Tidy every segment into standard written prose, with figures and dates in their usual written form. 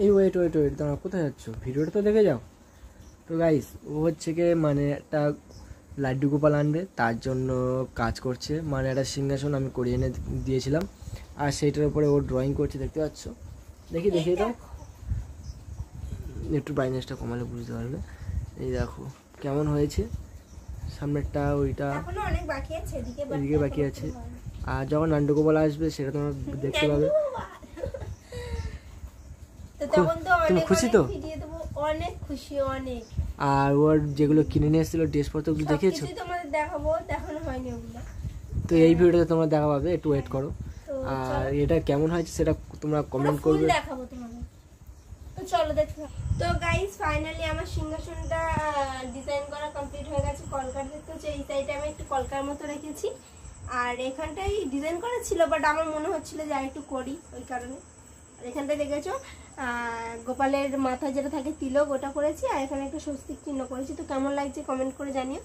এই wait wait wait, তোমরা কোথায় যাচ্ছ? ভিডিওটা তো দেখে যাও। তো গাইস, ও হচ্ছে কি মানে একটা লাড্ডু গোপাল আনবে, তার জন্য কাজ করছে। মানে একটা সিংহাসন আমি করিয়ে এনে দিয়েছিলাম, আর সেইটার উপরে ও ড্রয়িং করছে, দেখতে পাচ্ছ? দেখিয়ে দাও একটু, ব্রাইটনেসটা কমালে বুঝতে পারবে। এই দেখো কেমন হয়েছে, সামনেরটা ওইটা এদিকে বাকি আছে। আর যখন নান্ডু গোপাল আসবে সেটা তোমরা দেখতে পাবে। তুমি খুশি তো? অনেক খুশি, অনেক। আর ওর যেগুলো কিনে নিয়ে এসেছিল ড্রেসপত্রগুলো দেখিয়েছো? তোমাদের দেখাবো, দেখানো হয়নি ওগুলো। তো এই ভিডিওতে তোমরা দেখা পাবে, একটু ওয়েট করো। আর এটা কেমন হয়েছে সেটা তোমরা কমেন্ট করবে। দেখাবো তোমাদের, তো চলো দেখো। তো গাইস, ফাইনালি আমার সিংহাসনটা ডিজাইন করা কমপ্লিট হয়ে গেছে। কলকার দেখতে হচ্ছে, এই সাইডে আমি একটু কলকার মতো রেখেছি, আর এখানটাই ডিজাইন করা ছিল, বাট আমার মনে হচ্ছিল যে আর একটু করি, ওই কারণে। আর এখানটায় দেখেছো গোপালের মাথায় যেটা থাকে তিলক, ওটা করেছি, আর এখানে একটা স্বস্তিক চিহ্ন করেছি। তো কেমন লাগছে কমেন্ট করে জানিও।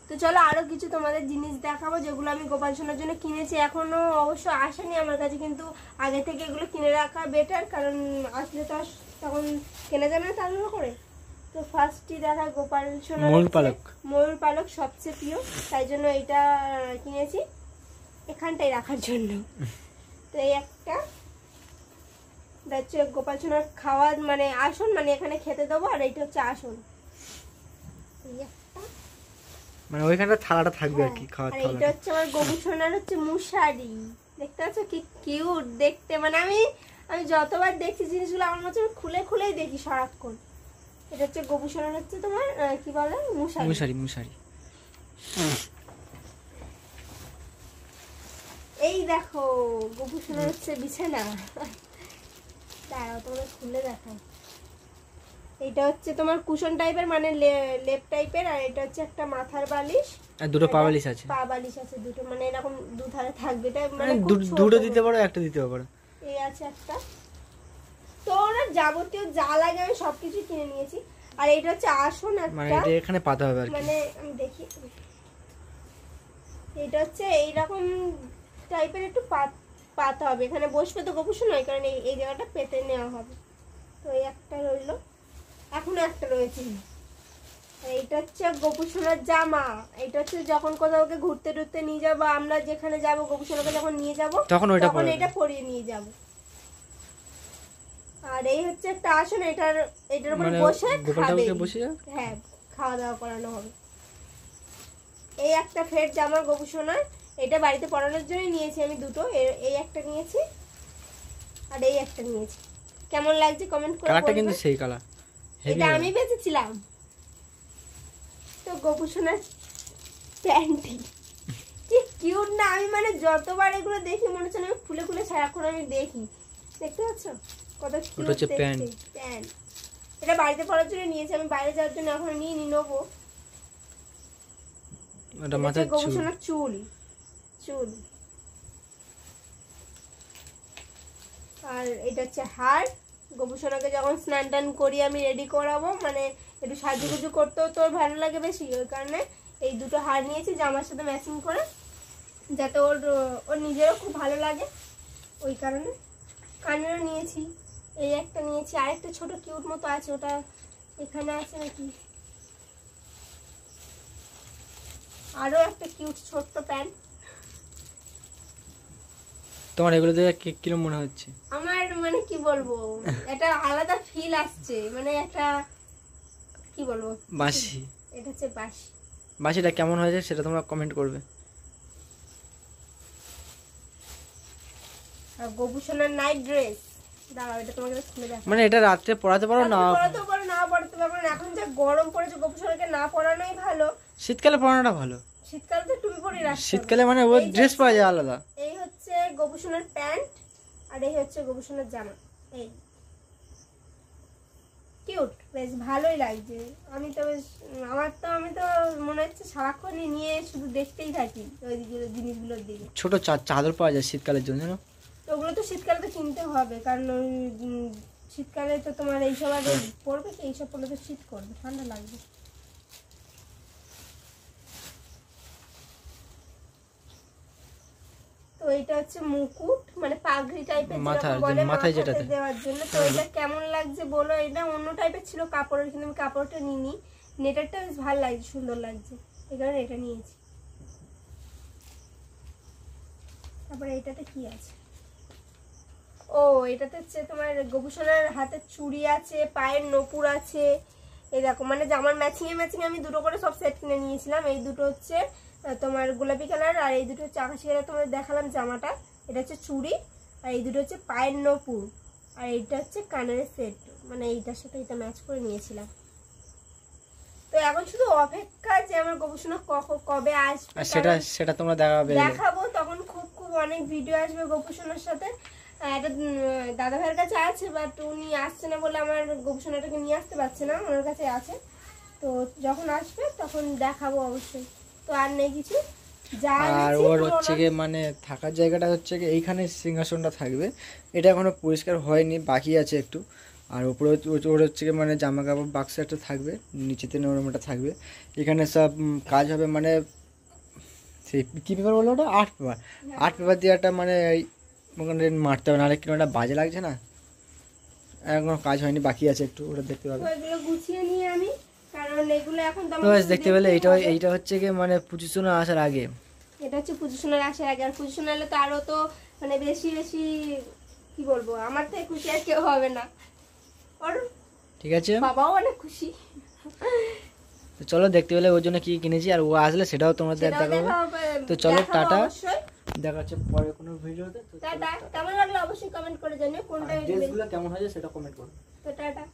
তো চলো আরো কিছু তোমাদের জিনিস দেখাবো, যেগুলো আমি গোপাল সোনার জন্য কিনেছি। এখনো অবশ্য আসেনি আমার কাছে, কিন্তু আগে থেকে এগুলো কিনে রাখা বেটার, কারণ আসলে তো তখন কেনা যাবে না তাড়াহুড়ো করে। তো ফার্স্টই দেখা গোপাল সোনার ময়ূর পালক সবচেয়ে প্রিয়, তাই জন্য এটা কিনেছি এখানটাই রাখার জন্য। তো এই একটা হচ্ছে গোপাল সোনার খাওয়ার মানে আসন, মানে এখানে খেতে দেবো, আর এইটা হচ্ছে আসন, মানে ওইখানটা থালাটা থাকবে আর কি, খাওয়ার থালা। এটা হচ্ছে আমার গোপু সোনার হচ্ছে মুশারি, দেখতে পাচ্ছ কি কিউট দেখতে। মানে আমি যতবার দেখছি জিনিসগুলো আমার মধ্যে খুলে খুলেই দেখি সারাক্ষণ। এটা হচ্ছে গোপু সোনার হচ্ছে তোমার কি বলে মুশারি। এই দেখো গোপু সোনার হচ্ছে বিছানা, দাঁড়াও তোমার খুলে দেখাও। এটা হচ্ছে তোমার কুশন টাইপের, মানে লেপ টাইপের, আর এটা হচ্ছে একটা মাথার বালিশ, আর দুটো পা বালিশ আছে। দুটো, মানে এরকম দুধারে থাকবে, এটা মানে দুটো দিতে পারো, একটা দিতে পারো। এই আছে একটা। তো ওরা যাবতীয় যা লাগে আমি সবকিছু কিনে নিয়েছি। আর এটা হচ্ছে আসন একটা, মানে এটা এখানে পাতা হবে আর কি। মানে আমি দেখি, এটা হচ্ছে এইরকম টাইপের একটু পাতা হবে, এখানে বসবে তো গোপুষ নয়, কারণ এই জায়গাটা পেতে নেওয়া হবে। তো এই একটা রইলো, এখনো একটা রয়েছে। এইটা হচ্ছে গোপু সোনার জামা, এটা হচ্ছে যখন কোথাও ঘুরতে টুরতে নিয়ে যাবো, আমরা যেখানে যাবো গোপু সোনাকে যখন নিয়ে যাবো তখন এটা পরিয়ে নিয়ে যাব। আর এই হচ্ছে একটা আসন, এটার উপর বসে খাবে, হ্যাঁ খাওয়া দাওয়া করানো হবে। এই একটা ফের জামা গোপু সোনার, এটা বাড়িতে পরানোর জন্য নিয়েছি আমি দুটো, এই একটা নিয়েছি আর এই একটা নিয়েছি। কেমন লাগছে কমেন্ট করে বলবে। কালারটা কিন্তু সেই কালার, এটা আমি বেঁচেছিলাম। তো গোপু সোনার প্যান্টি কি কিউট না, আমি মানে যতবার এগুলো দেখি মনে হচ্ছে আমি খুলে খুলে সারাক্ষণ আমি দেখি, দেখতে পাচ্ছ কত কিউট দেখতে প্যান্ট। এটা বাড়িতে পরার জন্য নিয়েছি, আমি বাইরে যাওয়ার জন্য এখন নিয়ে নেবো। এটা মাথার গোপু সোনার চুল, আর এটা হচ্ছে হার। গোপু সোনাকে যখন স্নান টান করি আমি রেডি করাবো, মানে একটু সাজুগুজু করতেও তোর ভালো লাগে বেশি, ওই কারণে এই দুটো হার নিয়েছি জামার সাথে ম্যাচিং করে, যাতে ওর নিজেরও খুব ভালো লাগে, ওই কারণে। কানেরও নিয়েছি, এই একটা নিয়েছি, আরেকটা ছোট কিউট মতো আছে, ওটা এখানে আছে নাকি। আরো একটা কিউট ছোট্ট প্যান্ট। তোমার এগুলো দেখে কিরকম মনে হচ্ছে? আমার মানে কি বলবো, এটা আলাদা ফিল আসছে, মানে একটা কি বলবো, বাঁশি। এটা হচ্ছে বাঁশিটা কেমন হয়েছে সেটা তোমরা কমেন্ট করবে। আর গোপু সোনার নাইট ড্রেস, দাঁড়াও এটা তোমাকে খুলে দেখাবো। মানে এটা রাতে পরাতে পারো না পরাতে পারো, না পরাতে পারো না, এখন যা গরম পড়েছে গোপু সোনাকে না পরানোই ভালো। শীতকালে পরানোটা ভালো, শীতকালে তো টুপি পরে রাখতে হবে, শীতকালে মানে ওই ড্রেস পাওয়া যায় আলাদা। এই হচ্ছে গোপু সোনার প্যান্ট, আর এই হচ্ছে গোপু সোনার জামা, এই কিউট, বেশ ভালোই লাগছে। আমি তো মনে হচ্ছে সারাক্ষণই নিয়ে শুধু দেখতেই থাকি ওই জিনিসগুলোর দিকে। ছোট চাদর পাওয়া যায় শীতকালের জন্য, ওগুলো তো শীতকালে তো কিনতে হবে, কারণ শীতকালে তো তোমার এইসব আগে পড়বে, এইসব পড়লে তো শীত করবে, ঠান্ডা লাগবে। তো এটা হচ্ছে মুকুট, মানে পাগড়ি টাইপের মাথার যেরকম বলে মাথায় মাথাতে যেটাতে দেওয়ার জন্য। তো এটা কেমন লাগছে বলো। এটা অন্য টাইপের ছিল কাপড়ের, কিন্তু আমি কাপড়টা নিইনি, নেটেরটা বেশ ভালো লাগছে, সুন্দর লাগছে, এই কারণে এটা নিয়েছি। তারপরে এটাতে কি আছে, ও এটাতে হচ্ছে তোমার গোপুসোনার হাতের চুড়ি আছে, পায়ের নপুর আছে, এই দেখো মানে জামার ম্যাচিং আমি দুটো করে সব সেট কিনে নিয়েছিলাম। এই দুটো হচ্ছে তোমার গোলাপি কালার, আর এই দুটো হচ্ছে আকাশি কালার, তোমাদের দেখালাম জামাটা। এটা হচ্ছে চুড়ি, আর এই দুটো হচ্ছে পায়ের নপুর, আর এইটা হচ্ছে কানের সেট, মানে এইটার সাথে এটা ম্যাচ করে নিয়েছিলাম। তো এখন শুধু অপেক্ষা যে আমার গোপুসোনা কবে আসবে, সেটা তোমরা দেখাবো। তখন খুব অনেক ভিডিও আসবে গোপুসোনার সাথে। একটা দাদা ভাইয়ের কাছে আছে, বাট উনি আসছে না বলে আমার গোপুসোনাটাকে নিয়ে আসতে পারছে না, ওনার কাছে আছে। তো যখন আসবে তখন দেখাবো অবশ্যই। তো আর নেই কিছু। আর ওর হচ্ছে গিয়ে মানে থাকার জায়গাটা হচ্ছে গিয়ে এইখানে সিংহাসনটা থাকবে, এটা এখনো পরিষ্কার হয়নি, বাকি আছে একটু। আর উপরে ওর হচ্ছে গিয়ে মানে জামা কাপড় বাক্স একটা থাকবে, নিচেতে নরমটা থাকবে, এখানে সব কাজ হবে। মানে সেই কী পেপার বললো ওটা, আর্ট পেপার দিয়ে একটা মানে ওখানে মারতে হবে, নাহলে কিরকম একটা বাজে লাগছে না। এখনো কাজ হয়নি, বাকি আছে একটু, ওটা দেখতে পাবে। এগুলো গুছিয়ে নিয়ে আমি, কারণ এগুলো এখন তো দেখতে পেলে এইটা হচ্ছে গিয়ে মানে পুজোশোনা আসার আগে, এটা হচ্ছে পুজোশোনার আসার আগে। আর পুজোশোনা হলে তো আরো তো মানে বেশি কি বলবো, আমার থেকে খুশি আর কেউ হবে না। ওর ঠিক আছে, বাবাও অনেক খুশি। তো চলো দেখতে পেলে ওর জন্য কি কিনেছি, আর ও আসলে সেটাও তোমাদের দেখাবো। তো চলো টাটা, দেখা হচ্ছে পরে কোনো ভিডিওতে। টাটা, কেমন লাগলো অবশ্যই কমেন্ট করে জানিও, কোনটা ড্রেসগুলো কেমন হয়েছে সেটা কমেন্ট করো। তো টাটা।